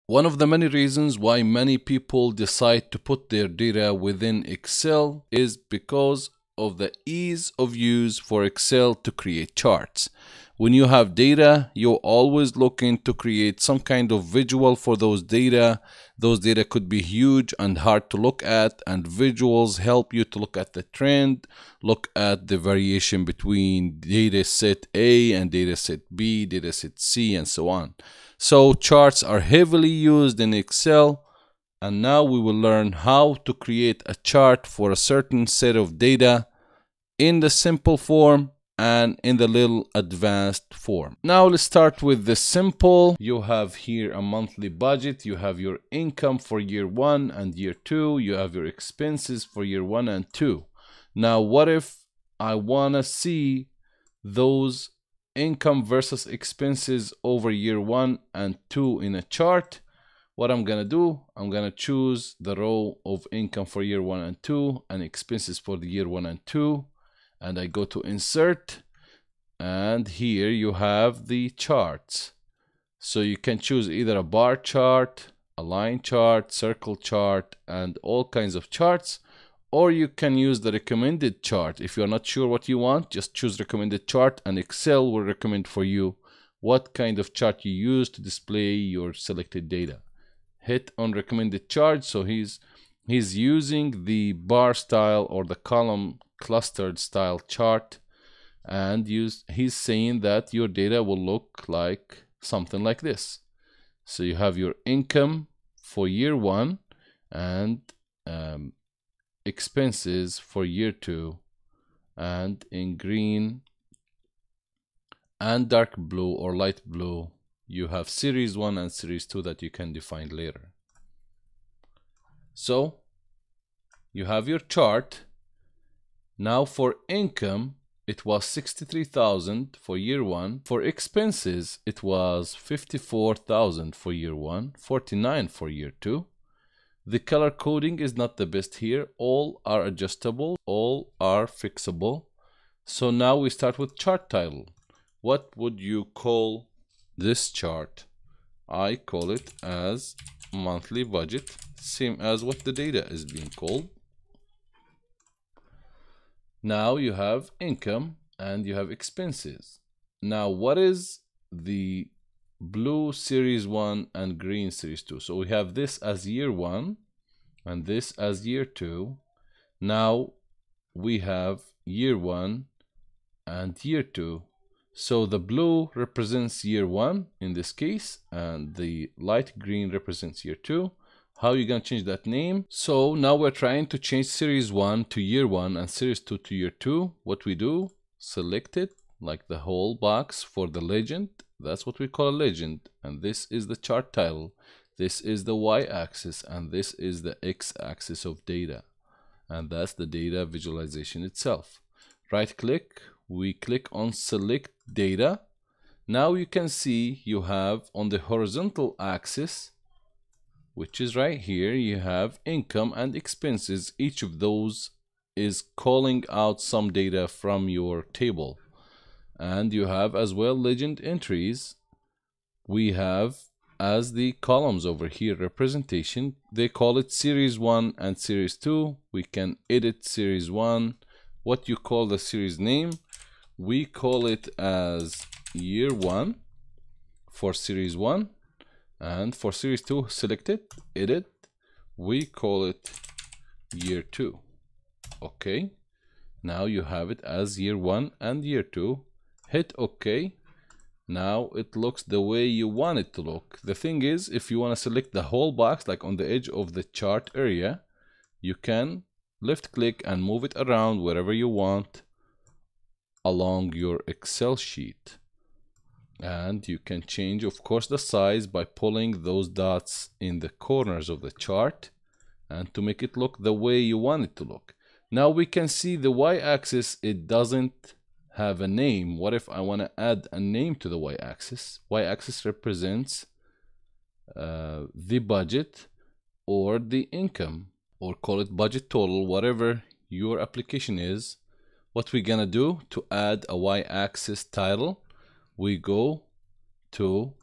One of the many reasons why many people decide to put their data within Excel is because of the ease of use for Excel to create charts. When you have data, you're always looking to create some kind of visual for those data. Those data could be huge and hard to look at, and visuals help you to look at the trend, look at the variation between data set A and data set B, data set C, and so on. So charts are heavily used in Excel, and now we will learn how to create a chart for a certain set of data in the simple form and in the little advanced form. Now let's start with the simple. You have here a monthly budget. You have your income for year 1 and year 2. You have your expenses for year 1 and 2. Now what if I want to see those income versus expenses over year 1 and 2 in a chart? What I'm gonna do, I'm gonna choose the row of income for year 1 and 2 and expenses for the year 1 and 2, and I go to insert, and here you have the charts. So you can choose either a bar chart, a line chart, circle chart, and all kinds of charts, or you can use the recommended chart. If you're not sure what you want, just choose recommended chart, and Excel will recommend for you what kind of chart you use to display your selected data. Hit on recommended chart. So he's using the bar style or the column clustered style chart, and he's saying that your data will look like something like this. So you have your income for year 1 and expenses for year 2, and in green and dark blue or light blue you have series 1 and series 2 that you can define later. So you have your chart. Now for income, it was 63,000 for year 1. For expenses, it was 54,000 for year 1, 49 for year 2. The color coding is not the best here. All are adjustable, all are fixable. So now we start with chart title. What would you call this chart? I call it as monthly budget, same as what the data is being called. Now you have income and you have expenses. Now what is the blue series 1 and green series 2? So we have this as year 1 and this as year 2. Now we have year 1 and year 2. So the blue represents year 1 in this case, and the light green represents year 2. How are you going to change that name? So now we're trying to change series 1 to year 1 and series 2 to year 2. What we do, select it like the whole box for the legend. That's what we call a legend. And this is the chart title. This is the y-axis, and this is the x-axis of data. And that's the data visualization itself. Right click, we click on select data. Now you can see you have on the horizontal axis, which is right here, you have income and expenses. Each of those is calling out some data from your table. And you have as well legend entries. We have as the columns over here representation. They call it series 1 and series 2. We can edit series 1. What you call the series name? We call it as year 1 for series 1. And for series 2, select it, edit, we call it year 2. Okay, now you have it as year 1 and year 2. Hit OK. Now it looks the way you want it to look. The thing is, if you want to select the whole box, like on the edge of the chart area, you can left click and move it around wherever you want along your Excel sheet. And you can change, of course, the size by pulling those dots in the corners of the chart and to make it look the way you want it to look. Now we can see the y-axis, it doesn't have a name. What if I want to add a name to the y-axis? Y-axis represents the budget or the income, or call it budget total, whatever your application is. What we're gonna do to add a y-axis title, we go to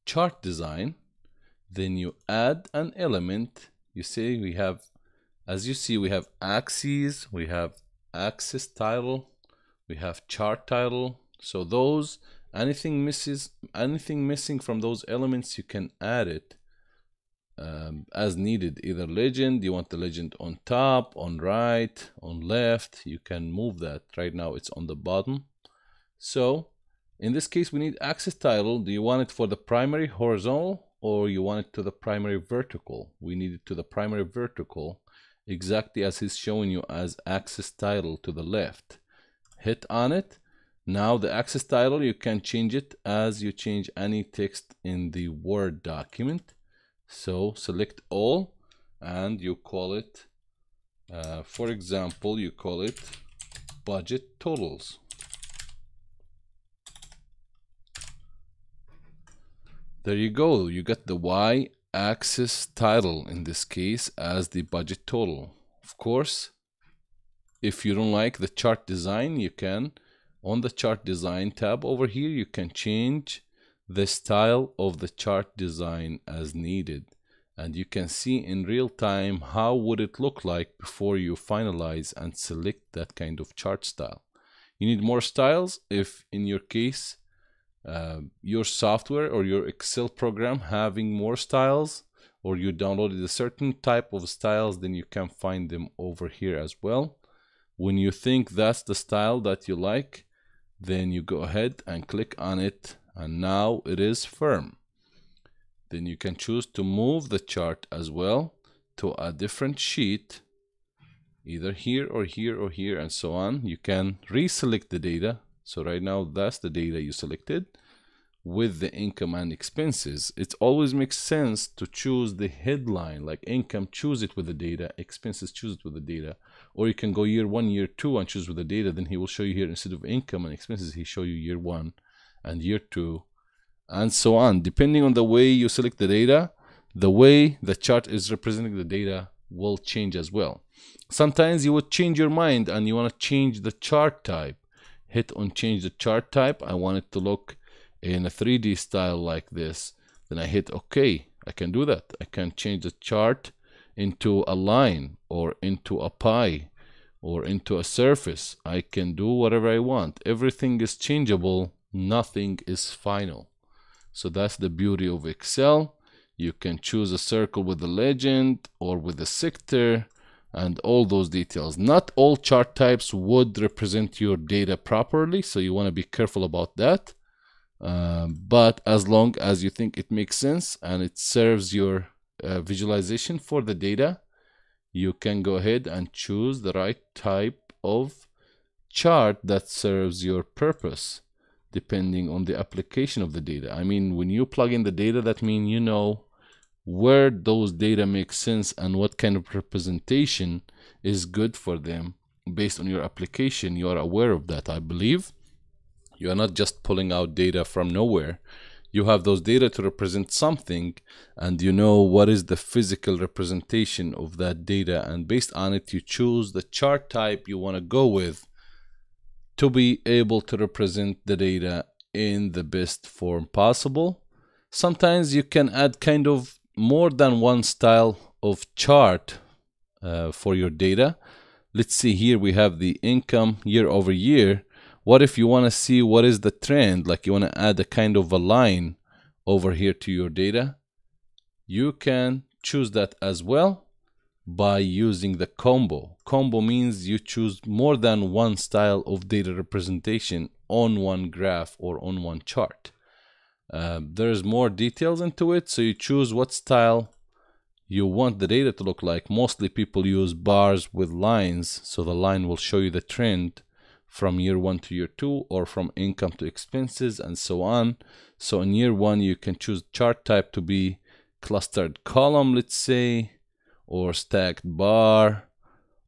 chart design, Then you add an element. You see we have, as you see, we have axes, we have axis title, we have chart title. So those, anything missing from those elements, you can add it as needed. Either legend, you want the legend on top, on right, on left, you can move that. Right now it's on the bottom. So in this case we need axis title. Do you want it for the primary horizontal or you want it to the primary vertical? We need it to the primary vertical, exactly as he's showing you as axis title to the left. Hit on it. Now the axis title, you can change it as you change any text in the Word document. So select all and you call it, for example, you call it budget totals. There you go. You get the y-axis title in this case as the budget total. Of course, if you don't like the chart design, you can, on the chart design tab over here, you can change the style of the chart design as needed. And you can see in real time how would it look like before you finalize and select that kind of chart style. You need more styles if in your case your software or your Excel program having more styles, or you downloaded a certain type of styles, then you can find them over here as well. When you think that's the style that you like, then you go ahead and click on it, and now it is firm. Then you can choose to move the chart as well to a different sheet, either here or here or here, and so on. You can reselect the data. So right now that's the data you selected with the income and expenses. It always makes sense to choose the headline, like income, choose it with the data, expenses, choose it with the data. Or you can go year 1, year 2 and choose with the data. Then he will show you here, instead of income and expenses, he show you year 1 and year 2 and so on. Depending on the way you select the data, the way the chart is representing the data will change as well. Sometimes you would change your mind and you want to change the chart type. Hit on change the chart type. I want it to look in a 3D style like this. Then I hit OK. I can do that. I can change the chart into a line or into a pie or into a surface. I can do whatever I want. Everything is changeable. Nothing is final. So that's the beauty of Excel. You can choose a circle with a legend or with a sector and all those details. Not all chart types would represent your data properly, so you want to be careful about that. But as long as you think it makes sense and it serves your visualization for the data, you can go ahead and choose the right type of chart that serves your purpose, depending on the application of the data. I mean, when you plug in the data, that means you know where those data make sense and what kind of representation is good for them based on your application. You are aware of that, I believe. You are not just pulling out data from nowhere. You have those data to represent something, and you know what is the physical representation of that data, and based on it you choose the chart type you want to go with to be able to represent the data in the best form possible. Sometimes you can add kind of more than one style of chart for your data. Let's see, here we have the income year over year. What if you want to see what is the trend, like you want to add a kind of a line over here to your data? You can choose that as well by using the combo. Combo means you choose more than one style of data representation on one graph or on one chart. There's more details into it, so you choose what style you want the data to look like. Mostly people use bars with lines, so the line will show you the trend from year 1 to year 2, or from income to expenses, and so on. So in year 1 you can choose chart type to be clustered column, let's say, or stacked bar,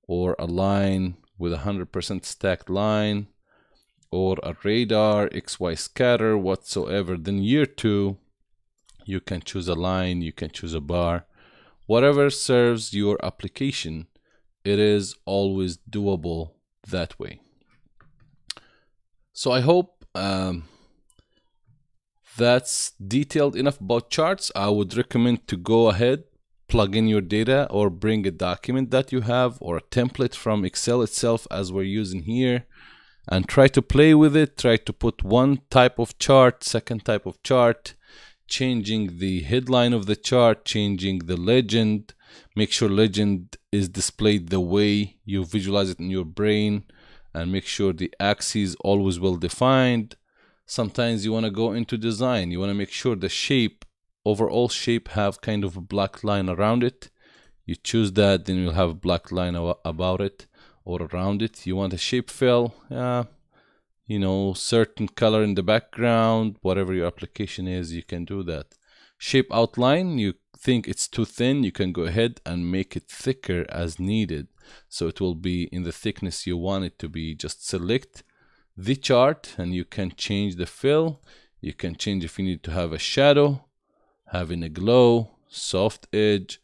or a line with 100% stacked line, or a radar, XY scatter, whatsoever. Then year 2 you can choose a line, you can choose a bar, whatever serves your application. It is always doable that way. So I hope That's detailed enough about charts. I would recommend to go ahead, plug in your data, or bring a document that you have or a template from Excel itself as we're using here, and try to play with it. Try to put one type of chart, second type of chart, changing the headline of the chart, changing the legend. Make sure legend is displayed the way you visualize it in your brain, and make sure the axes always well defined. Sometimes you want to go into design. You want to make sure the shape, overall shape, have kind of a black line around it. You choose that, then you'll have a black line about it or around it. You want a shape fill, you know, certain color in the background, whatever your application is, you can do that. Shape outline, you think it's too thin, you can go ahead and make it thicker as needed. So it will be in the thickness you want it to be. Just select the chart and you can change the fill. You can change if you need to have a shadow, having a glow, soft edge,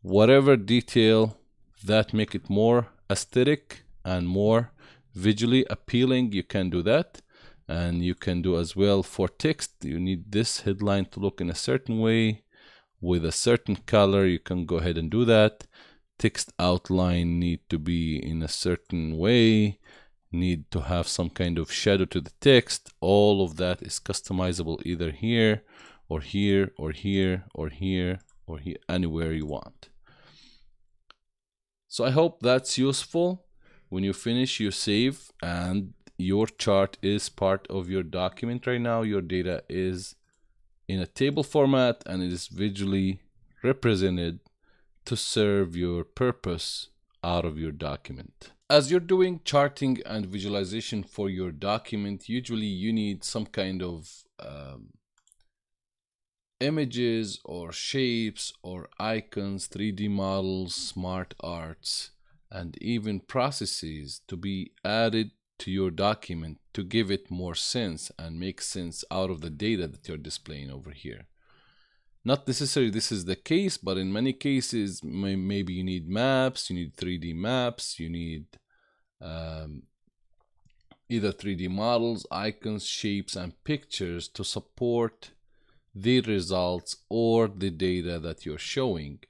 whatever detail that make it more aesthetic and more visually appealing, you can do that. And you can do as well for text. You need this headline to look in a certain way with a certain color. You can go ahead and do that. Text outline need to be in a certain way, need to have some kind of shadow to the text. All of that is customizable either here or here or here or here or here, anywhere you want. So I hope that's useful. When you finish, you save, and your chart is part of your document right now. Your data is in a table format and it is visually represented to serve your purpose out of your document. As you're doing charting and visualization for your document, usually you need some kind of images or shapes or icons, 3D models, smart arts, and even processes to be added to your document to give it more sense and make sense out of the data that you're displaying over here. Not necessarily this is the case, but in many cases, maybe you need maps, you need 3D maps, you need either 3D models, icons, shapes, and pictures to support the results or the data that you're showing.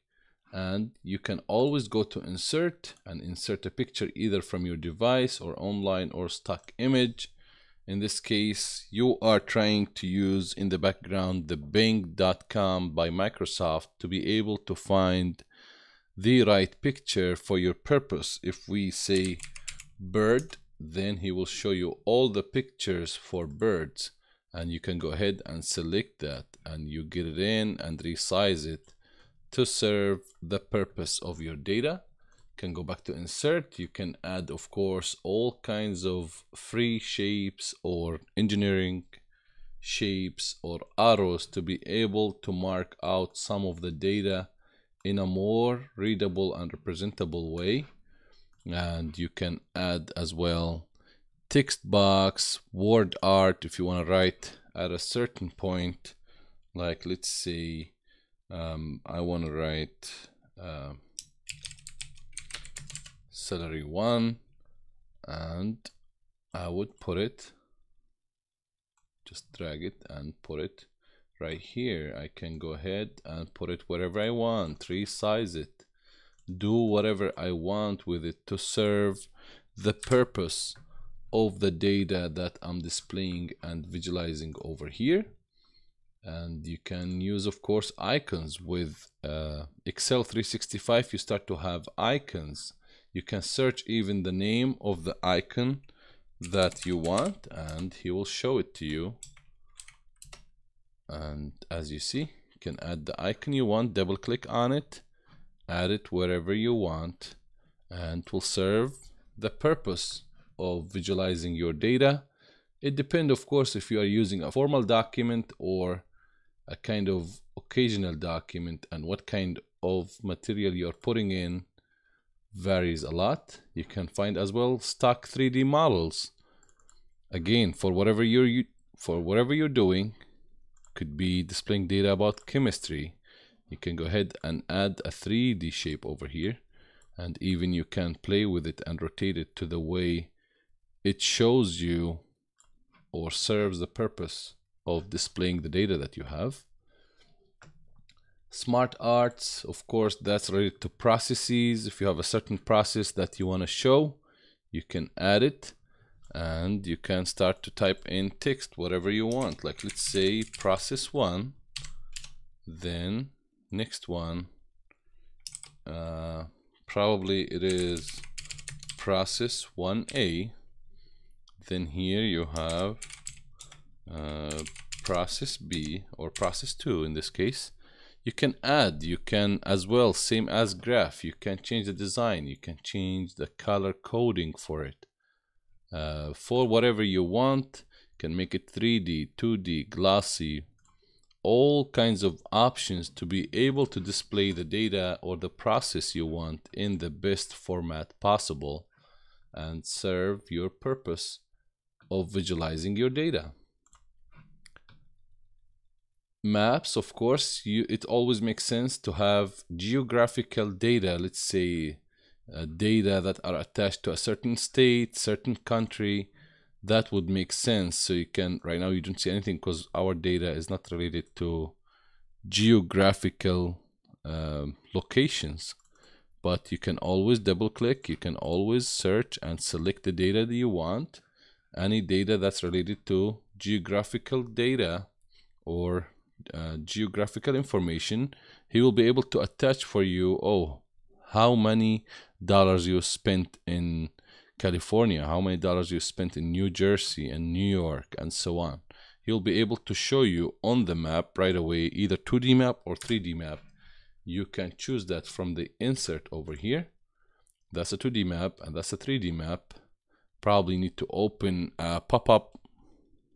And you can always go to insert and insert a picture either from your device or online or stock image. In this case, you are trying to use in the background the Bing.com by Microsoft to be able to find the right picture for your purpose. If we say bird, then he will show you all the pictures for birds, and you can go ahead and select that and you get it in and resize it to serve the purpose of your data. You can go back to insert. You can add, of course, all kinds of free shapes or engineering shapes or arrows to be able to mark out some of the data in a more readable and representable way. And you can add as well text box, word art if you want to write at a certain point, like let's say I want to write salary 1, and I would put it, just drag it and put it right here. I can go ahead and put it wherever I want, resize it, do whatever I want with it to serve the purpose of the data that I'm displaying and visualizing over here. And you can use, of course, icons with Excel 365. You start to have icons. You can search even the name of the icon that you want, and he will show it to you. And as you see, you can add the icon you want, double click on it, add it wherever you want, and it will serve the purpose of visualizing your data. It depends, of course, if you are using a formal document or a kind of occasional document, and what kind of material you're putting in varies a lot. You can find as well stock 3D models. Again, for whatever you're doing, could be displaying data about chemistry. You can go ahead and add a 3D shape over here, and even you can play with it and rotate it to the way it shows you or serves the purpose of displaying the data that you have. Smart arts, of course, that's related to processes. If you have a certain process that you want to show, you can add it, and you can start to type in text, whatever you want. Like, let's say process 1, then next one, probably it is process 1A. Then here you have process B, or process 2 in this case. You can add, you can as well, same as graph, you can change the design, you can change the color coding for it. For whatever you want, you can make it 3D, 2D, glossy, all kinds of options to be able to display the data or the process you want in the best format possible and serve your purpose of visualizing your data. Maps, of course, it always makes sense to have geographical data, let's say data that are attached to a certain state, certain country. That would make sense. So you can, right now you don't see anything because our data is not related to geographical locations, but you can always double click, you can always search and select the data that you want. Any data that's related to geographical data or geographical information, he will be able to attach for you, oh, how many dollars you spent in California, how many dollars you spent in New Jersey and New York, and so on. He'll be able to show you on the map right away, either 2D map or 3D map. You can choose that from the insert over here. That's a 2D map and that's a 3D map. Probably need to open a pop-up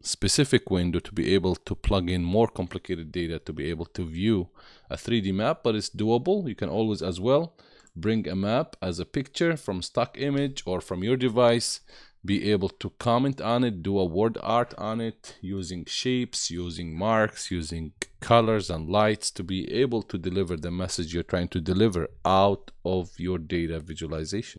specific window to be able to plug in more complicated data to be able to view a 3D map, but it's doable. You can always as well bring a map as a picture from stock image or from your device, be able to comment on it, do a word art on it, using shapes, using marks, using colors and lights to be able to deliver the message you're trying to deliver out of your data visualization.